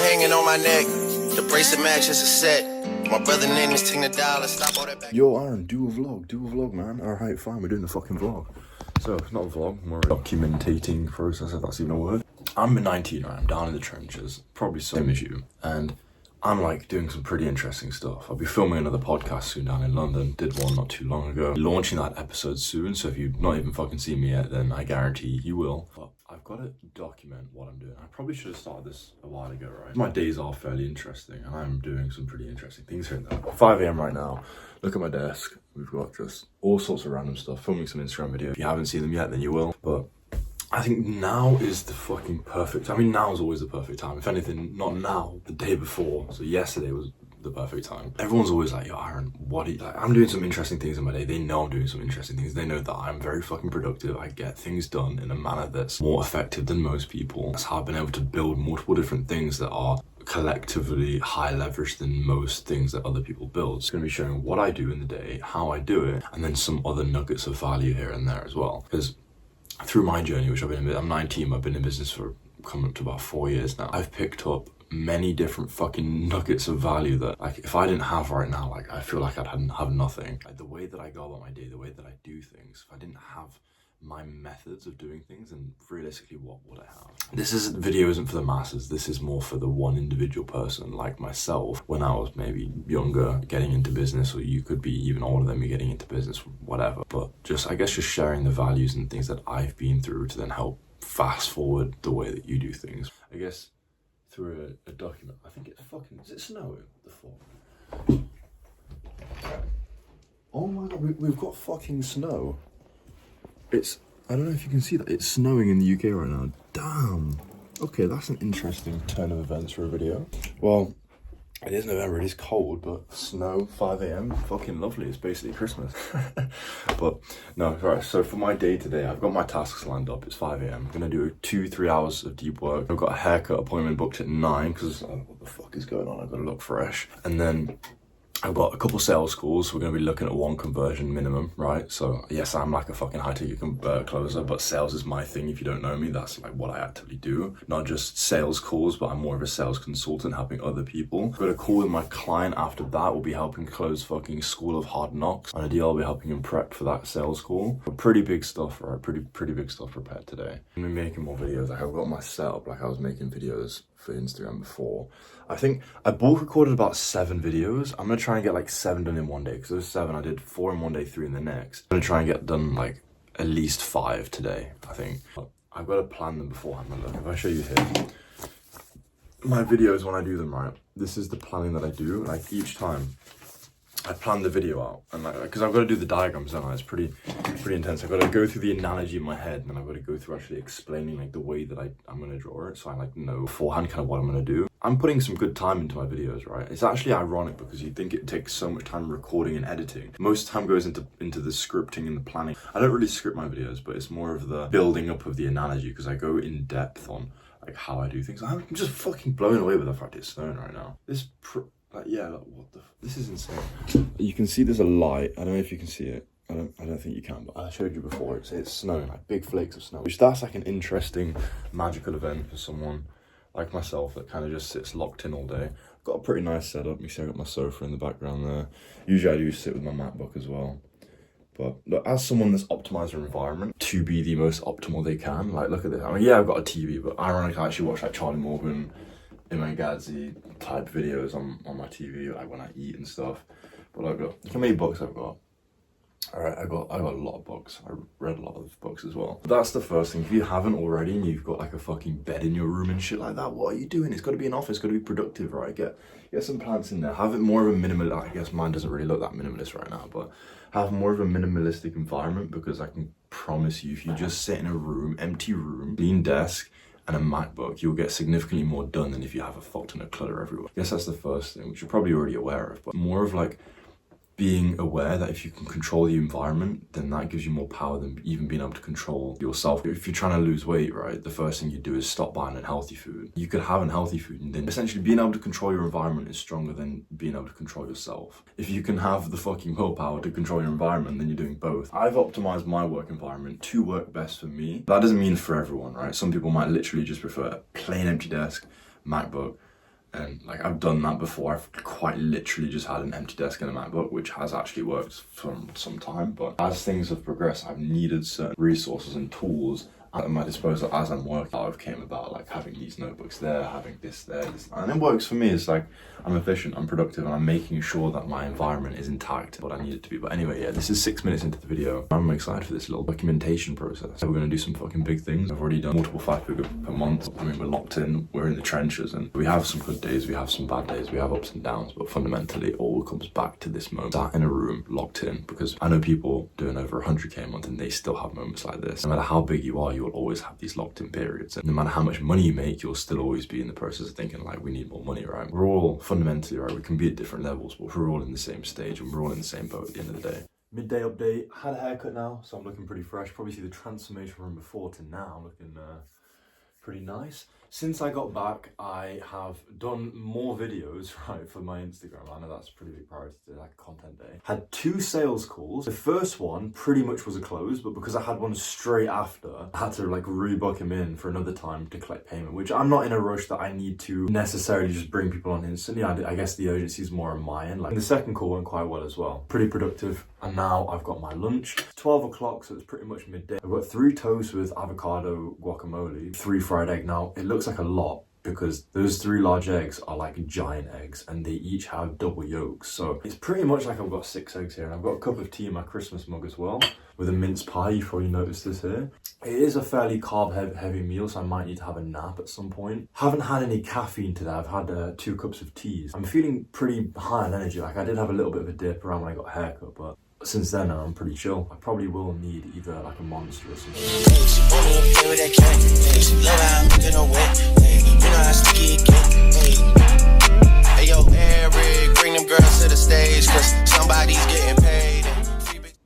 hanging on my neck. The bracelet matches a set. My brother named is Ting the Dollar. Stop all that back. Yo, Aaron, do a vlog, man. Alright, fine, we're doing the fucking vlog. So, it's not a vlog, more a documentating process, if that's even a word. I'm 19, right? I'm down in the trenches, probably same as you, and I'm like doing some pretty interesting stuff. I'll be filming another podcast soon down in London. Did one not too long ago. Launching that episode soon, so if you've not even fucking seen me yet, then I guarantee you will. But I've got to document what I'm doing. I probably should have started this a while ago, right? My days are fairly interesting, and I'm doing some pretty interesting things here and there. 5 a.m. right now. Look at my desk. We've got just all sorts of random stuff. Filming some Instagram videos. If you haven't seen them yet, then you will. But I think now is the fucking perfect time. I mean, now is always the perfect time. If anything, not now, the day before. So yesterday was the perfect time. Everyone's always like, yo, Aaron, what are you, like, I'm doing some interesting things in my day. They know I'm doing some interesting things. They know that I'm very fucking productive. I get things done in a manner that's more effective than most people. That's how I've been able to build multiple different things that are collectively high leverage than most things that other people build. It's going to be showing what I do in the day, how I do it, and then some other nuggets of value here and there as well. Because through my journey, which I'm 19, I've been in business for coming up to about 4 years now. I've picked up many different fucking nuggets of value that, like, if I didn't have right now, like, I feel like I'd have nothing. Like, the way that I go about my day, the way that I do things, if I didn't have my methods of doing things, and realistically, what would I have? This video isn't for the masses. This is more for the one individual person like myself when I was maybe younger getting into business, or you could be even older than me getting into business, whatever. But I guess just sharing the values and things that I've been through to then help fast forward the way that you do things. I guess through a document. I think it's fucking, is it snowing? What the fuck? Oh my god, we've got fucking snow. I don't know if you can see that. It's snowing in the UK right now. Damn. Okay, that's an interesting turn of events for a video. Well, it is November, it is cold, but snow, 5 a.m, fucking lovely. It's basically Christmas. But no, right, so for my day today, I've got my tasks lined up. It's 5 a.m. I'm gonna do 2-3 hours of deep work. I've got a haircut appointment booked at 9, because what the fuck is going on? I've got to look fresh. And then I've got a couple sales calls. We're going to be looking at 1 conversion minimum, right? So yes, I'm like a fucking high-ticket closer, but sales is my thing. If you don't know me, that's like what I actively do. Not just sales calls, but I'm more of a sales consultant helping other people. I've got a call with my client after that. We'll be helping close fucking School of Hard Knocks. On a deal, I'll be helping him prep for that sales call. Pretty big stuff, right? Pretty big stuff prepared today. I'm gonna be making more videos. Like, I've got my setup, like I was making videos for Instagram before. I think I bulk recorded about 7 videos. I'm gonna try and get like 7 done in one day, because those 7 I did 4 in one day, 3 in the next. I'm gonna try and get done like at least 5 today, I think. But I've got to plan them beforehand. Look, if I show you here, my videos when I do them, right, this is the planning that I do. Like, each time I plan the video out, and like, because I've got to do the diagrams, don't I? It's pretty intense. I've got to go through the analogy in my head, and then I've got to go through actually explaining like the way that I'm going to draw it, so I like know beforehand kind of what I'm going to do. I'm putting some good time into my videos, right? It's actually ironic, because you think it takes so much time recording and editing. Most time goes into the scripting and the planning. I don't really script my videos, but it's more of the building up of the analogy, because I go in depth on like how I do things. I'm just fucking blown away with the fact it's snowing right now. Like, yeah, like, what the this is insane. You can see there's a light. I don't know if you can see it. I don't think you can, but I showed you before. It's snowing, like big flakes of snow. Which that's like an interesting, magical event for someone like myself that kind of just sits locked in all day. I've got a pretty nice setup. You see, I've got my sofa in the background there. Usually I do sit with my MacBook as well. But look, as someone that's optimized their environment to be the most optimal they can, like, look at this. I mean, yeah, I've got a TV, but ironically, I actually watch like Charlie Morgan, Imran Gadzi type videos on my TV, like when I eat and stuff. But like, look how many books I've got. Alright, I got a lot of books. I read a lot of books as well. That's the first thing. If you haven't already and you've got like a fucking bed in your room and shit like that, what are you doing? It's got to be an office, it's got to be productive, right? Get some plants in there. Have it more of a minimal, I guess mine doesn't really look that minimalist right now, but have more of a minimalistic environment, because I can promise you, if you just sit in a room, empty room, clean desk, and a MacBook, you'll get significantly more done than if you have a fuck ton of clutter everywhere. I guess that's the first thing, which you're probably already aware of, but more of like being aware that if you can control the environment, then that gives you more power than even being able to control yourself. If you're trying to lose weight, right, the first thing you do is stop buying unhealthy food. You could have unhealthy food, and then essentially being able to control your environment is stronger than being able to control yourself. If you can have the fucking willpower to control your environment, then you're doing both. I've optimized my work environment to work best for me. That doesn't mean for everyone, right? Some people might literally just prefer a plain empty desk, MacBook, And like I've done that before. I've quite literally just had an empty desk and a MacBook, which has actually worked for some time. But as things have progressed, I've needed certain resources and tools at my disposal as I'm working. I've came about like having these notebooks there, having this there, and it works for me. It's like I'm efficient, I'm productive, and I'm making sure that my environment is intact, what I need it to be. But anyway, yeah, this is 6 minutes into the video. I'm excited for this little documentation process. We're gonna do some fucking big things. I've already done multiple 5-figure per month. I mean, we're locked in, we're in the trenches, and we have some good days, we have some bad days, we have ups and downs, but fundamentally, it all comes back to this moment, sat in a room, locked in, because I know people doing over 100K a month and they still have moments like this. No matter how big you are, you will always have these locked in periods. And no matter how much money you make, you'll still always be in the process of thinking like, we need more money, right? We're all fundamentally, right? We can be at different levels, but we're all in the same stage and we're all in the same boat at the end of the day. Midday update. Had a haircut now, so I'm looking pretty fresh. Probably see the transformation from before to now. Looking pretty nice. Since I got back, I have done more videos, right, for my Instagram. I know that's a pretty big priority today, like content day. Had 2 sales calls. The first one pretty much was a close, but because I had one straight after, I had to like rebook him in for another time to collect payment, which I'm not in a rush that I need to necessarily just bring people on instantly. I guess the urgency is more on my end. Like the second call went quite well as well. Pretty productive. And now I've got my lunch. 12 o'clock, so it's pretty much midday. I've got 3 toasts with avocado guacamole, 3 fried egg. Now, it looks like a lot because those 3 large eggs are like giant eggs and they each have double yolks. So it's pretty much like I've got 6 eggs here. And I've got a cup of tea in my Christmas mug as well with a mince pie. You've probably noticed this here. It is a fairly carb heavy meal, so I might need to have a nap at some point. Haven't had any caffeine today. I've had 2 cups of teas. I'm feeling pretty high on energy. Like I did have a little bit of a dip around when I got a haircut, but since then I'm pretty chill. I probably will need either like a Monster or something. Hey yo, Eric, bring them girls to the stage, cause somebody's getting paid.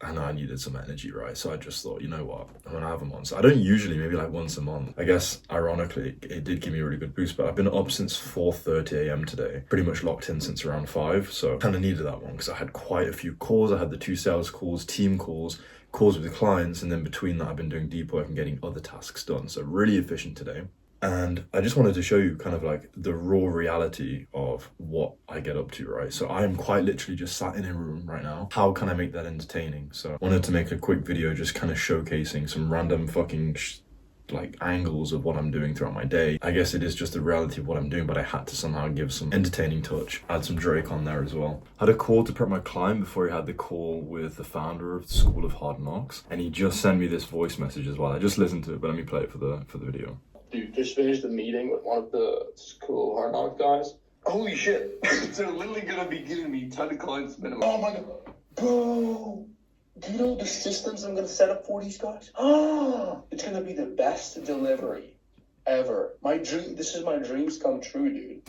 I know I needed some energy, right? So I just thought, you know what, I'm gonna have a Monster. I don't usually, maybe like once a month. I guess, ironically, it did give me a really good boost, but I've been up since 4:30 a.m. today. Pretty much locked in since around 5, so kind of needed that one because I had quite a few calls. I had the 2 sales calls, team calls with the clients, and then between that I've been doing deep work and getting other tasks done. So really efficient today. And I just wanted to show you kind of like the raw reality of what I get up to, right? So I am quite literally just sat in a room right now. How can I make that entertaining? So I wanted to make a quick video just kind of showcasing some random fucking like angles of what I'm doing throughout my day. I guess it is just the reality of what I'm doing, but I had to somehow give some entertaining touch. Add some Drake on there as well. Had a call to prep my client before he had the call with the founder of the School of Hard Knocks, and he just sent me this voice message as well. I just listened to it, but let me play it for the video. Dude, just finished the meeting with one of the School of Hard Knocks guys. Holy shit. They're literally gonna be giving me 10 clients minimum. Oh my god. Bro, do you know the systems I'm gonna set up for these guys? It's gonna be the best delivery ever. This is my dreams come true, dude.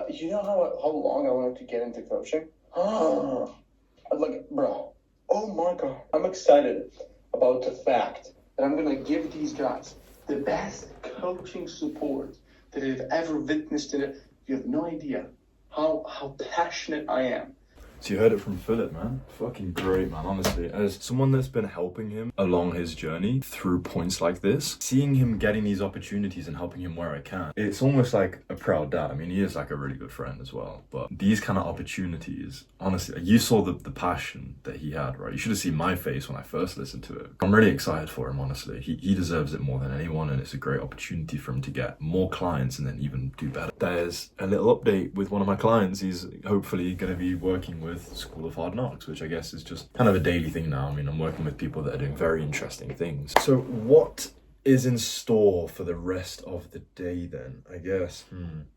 You know how long I wanted to get into coaching? Like, bro, oh my god. I'm excited about the fact that I'm gonna give these guys the best coaching support that I've ever witnessed in it. You have no idea how passionate I am. So you heard it from Philip, man. Fucking great, man, honestly. As someone that's been helping him along his journey through points like this, seeing him getting these opportunities and helping him where I can, it's almost like a proud dad. I mean, he is like a really good friend as well. But these kind of opportunities, honestly, you saw the passion that he had, right? You should have seen my face when I first listened to it. I'm really excited for him, honestly. He deserves it more than anyone, and it's a great opportunity for him to get more clients and then even do better. There's a little update with one of my clients. He's hopefully going to be working with School of Hard Knocks, which I guess is just kind of a daily thing now. I mean, I'm working with people that are doing very interesting things. So what is in store for the rest of the day then? I guess I'm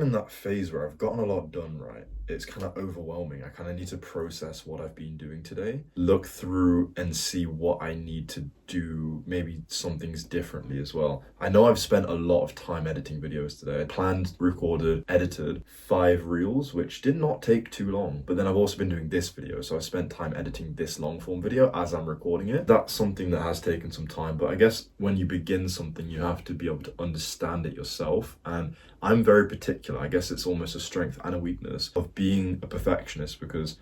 in that phase where I've gotten a lot done, right? It's kind of overwhelming. I kind of need to process what I've been doing today, look through and see what I need to do, maybe some things differently as well. I know I've spent a lot of time editing videos today. I planned, recorded, edited 5 reels, which did not take too long. But then I've also been doing this video. So I spent time editing this long form video as I'm recording it. That's something that has taken some time. But I guess when you begin something, you have to be able to understand it yourself. And I'm very particular. I guess it's almost a strength and a weakness of being a perfectionist, because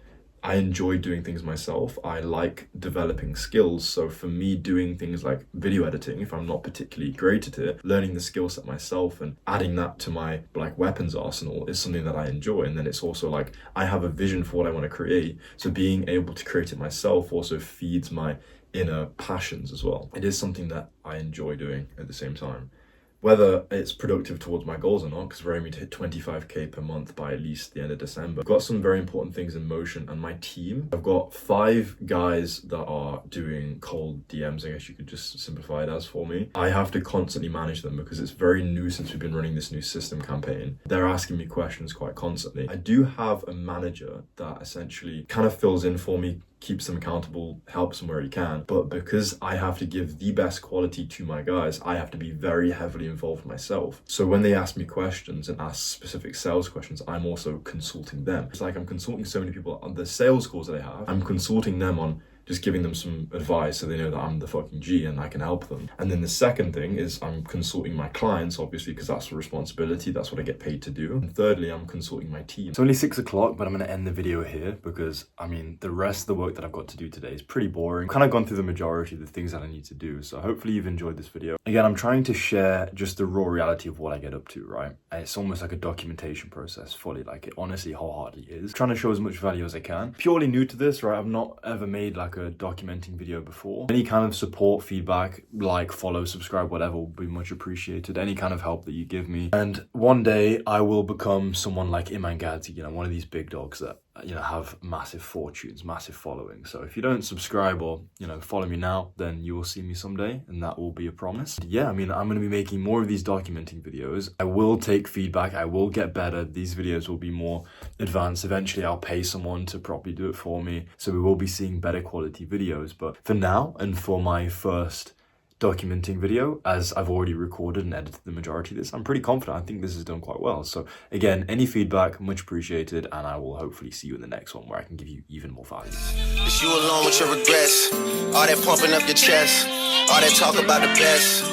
I enjoy doing things myself. I like developing skills. So for me, doing things like video editing, if I'm not particularly great at it, learning the skill set myself and adding that to my like weapons arsenal is something that I enjoy. And then it's also like I have a vision for what I want to create. So being able to create it myself also feeds my inner passions as well. It is something that I enjoy doing at the same time. Whether it's productive towards my goals or not, because we're aiming to hit 25k per month by at least the end of December. I've got some very important things in motion, and my team, I've got 5 guys that are doing cold DMs, I guess you could just simplify it as for me. I have to constantly manage them because it's very new since we've been running this new system campaign. They're asking me questions quite constantly. I do have a manager that essentially kind of fills in for me, keeps them accountable, helps them where he can. But because I have to give the best quality to my guys, I have to be very heavily involved myself. So when they ask me questions and ask specific sales questions, I'm also consulting them. It's like I'm consulting so many people on the sales calls that I have. I'm consulting them on just giving them some advice so they know that I'm the fucking G and I can help them. And then the second thing is I'm consulting my clients, obviously, because that's a responsibility. That's what I get paid to do. And thirdly, I'm consulting my team. It's only 6 o'clock, but I'm going to end the video here because, I mean, the rest of the work that I've got to do today is pretty boring. I've kind of gone through the majority of the things that I need to do. So hopefully you've enjoyed this video. Again, I'm trying to share just the raw reality of what I get up to, right? And it's almost like a documentation process fully. Like it honestly wholeheartedly is. Trying to show as much value as I can. Purely new to this, right? I've not ever made like a documenting video before. Any kind of support, feedback, like, follow, subscribe, whatever will be much appreciated. Any kind of help that you give me. And one day I will become someone like Iman Gadzi, you know, one of these big dogs that, you know, have massive fortunes, massive following. So if you don't subscribe or, you know, follow me now, then you will see me someday, and that will be a promise. Yeah, I mean, I'm going to be making more of these documenting videos. I will take feedback. I will get better. These videos will be more advanced. Eventually, I'll pay someone to properly do it for me. So we will be seeing better quality videos. But for now, and for my first documenting video, as I've already recorded and edited the majority of this, I'm pretty confident. I think this is done quite well. So again, any feedback, much appreciated, and I will hopefully see you in the next one where I can give you even more value. It's you alone with your regrets. All that pumping up your chest. All that talk about the best.